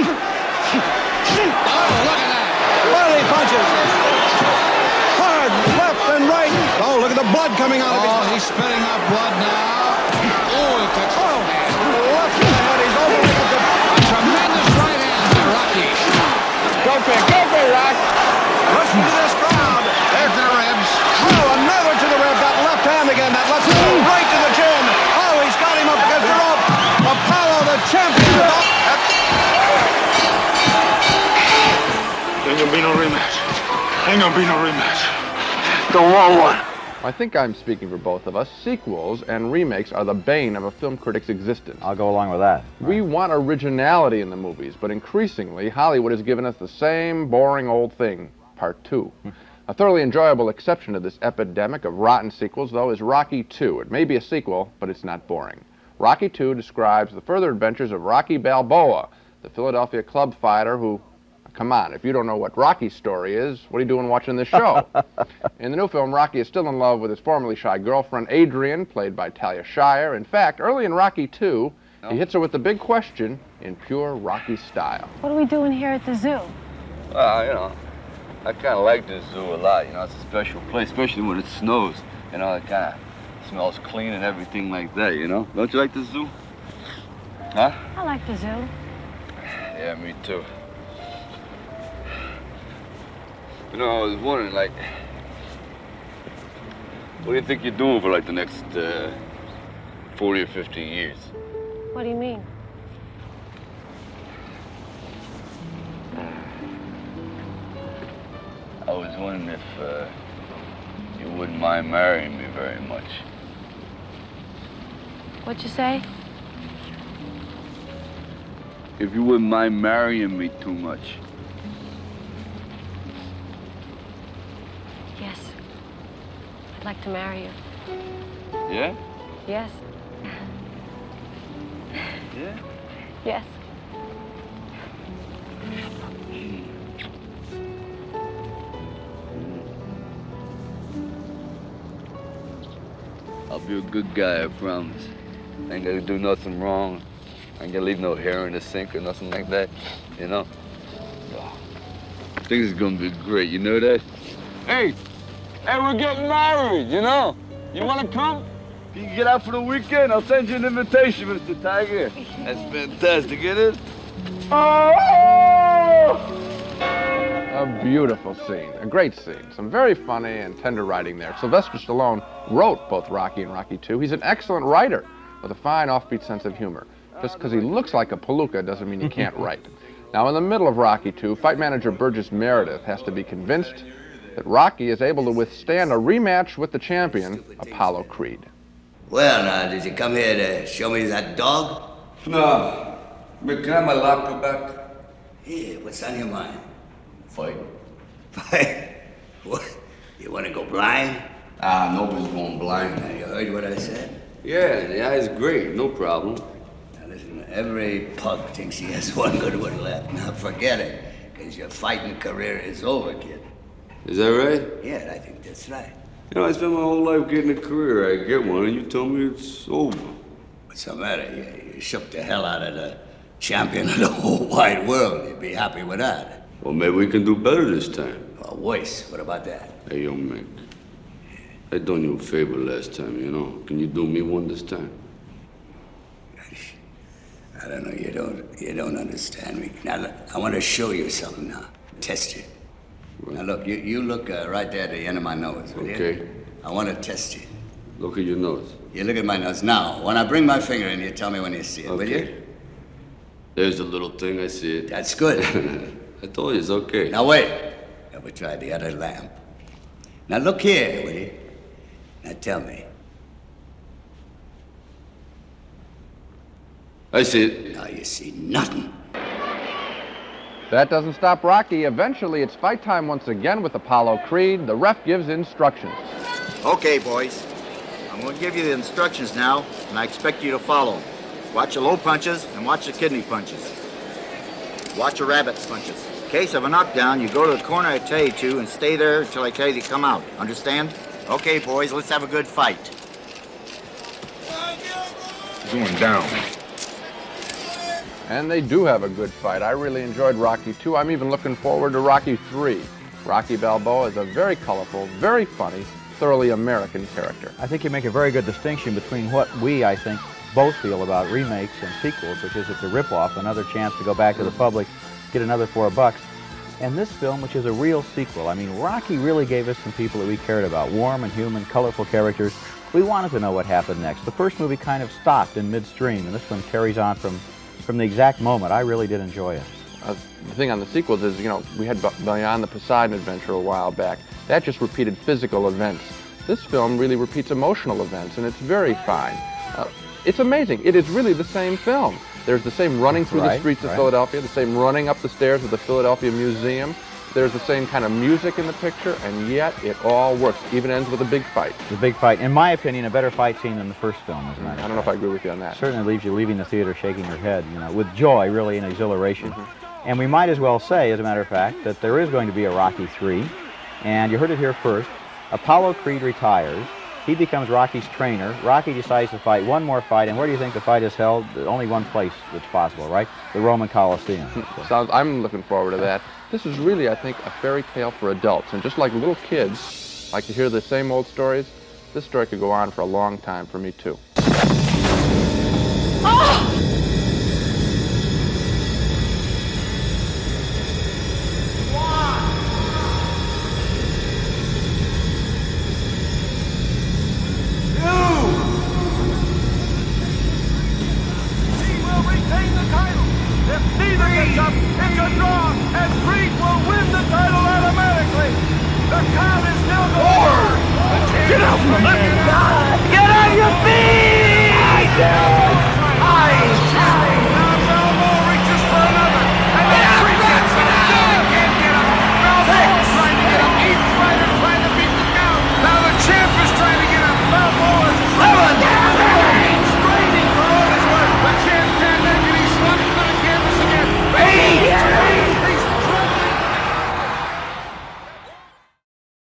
look at that. Early punches. Hard left and right. Oh, look at the blood coming out of his mouth. Oh, he's spitting up blood now. Oh, he touched his hand. Left to the head. He's over the head. A tremendous right hand to Rocky. Go big, Rock. Listen to this crowd. There's the ribs. Oh, another to the rib. That left hand again. That left hand right to the chin. Oh, he's got him up against the rope. Apollo, the champion. Ain't gonna be no rematch. Ain't gonna be no rematch. Don't want one. I think I'm speaking for both of us. Sequels and remakes are the bane of a film critic's existence. I'll go along with that. We want originality in the movies, but increasingly, Hollywood has given us the same boring old thing, Part 2. A thoroughly enjoyable exception to this epidemic of rotten sequels, though, is Rocky II. It may be a sequel, but it's not boring. Rocky II describes the further adventures of Rocky Balboa, the Philadelphia club fighter who... Come on, if you don't know what Rocky's story is, what are you doing watching this show? In the new film, Rocky is still in love with his formerly shy girlfriend, Adrian, played by Talia Shire. In fact, early in Rocky II, he hits her with the big question in pure Rocky style. What are we doing here at the zoo? Well, you know, I kind of like the zoo a lot. You know, it's a special place, especially when it snows. You know, it kind of smells clean and everything like that, you know? Don't you like the zoo? Huh? I like the zoo. Yeah, me too. You know, I was wondering, like, what do you think you're doing for, like, the next 40 or 50 years? What do you mean? I was wondering if you wouldn't mind marrying me very much. What'd you say? If you wouldn't mind marrying me too much. Yes. I'd like to marry you. Yeah? Yes. Yeah? Yes. I'll be a good guy, I promise. I ain't gonna do nothing wrong. I ain't gonna leave no hair in the sink or nothing like that, you know? Things is gonna be great, you know that? Hey, we're getting married, you know? You wanna come? You can get out for the weekend. I'll send you an invitation, Mr. Tiger. That's fantastic, isn't it? Oh! A beautiful scene, a great scene. Some very funny and tender writing there. Sylvester Stallone wrote both Rocky and Rocky II. He's an excellent writer with a fine offbeat sense of humor. Just because he looks like a palooka doesn't mean he can't write. Now, in the middle of Rocky II, fight manager Burgess Meredith has to be convinced that Rocky is able to withstand a rematch with the champion, Apollo Creed. Well, now, did you come here to show me that dog? No. But can I have my laptop back? Yeah, what's on your mind? Fight. Fight? What? You want to go blind? Nobody's going blind. Now, you heard what I said? Yeah, the eye's great, no problem. Now, listen, every pug thinks he has one good one left. Now, forget it, because your fighting career is over, kid. Is that right? Yeah, I think that's right. You know, I spent my whole life getting a career. I get one, and you tell me it's over. What's the matter? You shook the hell out of the champion of the whole wide world. You'd be happy with that. Well, maybe we can do better this time. Or worse. What about that? Hey, yo, Mick. I done you a favor last time, you know. Can you do me one this time? I don't know. You don't understand me. Now, look, I want to show you something now. Test you. Right. Now, look, you look right there at the end of my nose. Okay. You? I want to test you. Look at your nose. You look at my nose. Now, when I bring my finger in, you tell me when you see it, okay. Will you? There's the little thing. I see it. That's good. I told you it's okay. Now, wait. Now, we try the other lamp. Now, look here, will you? Now, tell me. I see it. Now, you see nothing. That doesn't stop Rocky. Eventually, it's fight time once again with Apollo Creed. The ref gives instructions. Okay, boys. I'm going to give you the instructions now, and I expect you to follow them. Watch the low punches and watch the kidney punches. Watch the rabbit punches. In case of a knockdown, you go to the corner I tell you to and stay there until I tell you to come out. Understand? Okay, boys, let's have a good fight. Going down. And they do have a good fight. I really enjoyed Rocky II. I'm even looking forward to Rocky III. Rocky Balboa is a very colorful, very funny, thoroughly American character. I think you make a very good distinction between what we, I think, both feel about remakes and sequels, which is it's a rip-off, another chance to go back to the public, get another $4, and this film, which is a real sequel. I mean, Rocky really gave us some people that we cared about, warm and human, colorful characters. We wanted to know what happened next. The first movie kind of stopped in midstream, and this one carries on from the exact moment. I really did enjoy it. The thing on the sequels is, you know, we had Beyond the Poseidon Adventure a while back. That just repeated physical events. This film really repeats emotional events, and it's very fine. It's amazing. It is really the same film. There's the same running through the streets of Philadelphia, the same running up the stairs of the Philadelphia Museum. There's the same kind of music in the picture, and yet it all works. Even ends with a big fight. The big fight. In my opinion, a better fight scene than the first film, isn't it? I don't know if I agree with you on that. Certainly leaves you leaving the theater shaking your head, you know, with joy, really, and exhilaration. And we might as well say, as a matter of fact, that there is going to be a Rocky III, and you heard it here first. Apollo Creed retires. He becomes Rocky's trainer. Rocky decides to fight one more fight, and where do you think the fight is held? Only one place that's possible, right? The Roman Coliseum. I'm looking forward to that. This is really, I think, a fairy tale for adults, and just like little kids like to hear the same old stories, this story could go on for a long time for me, too. Get out from there!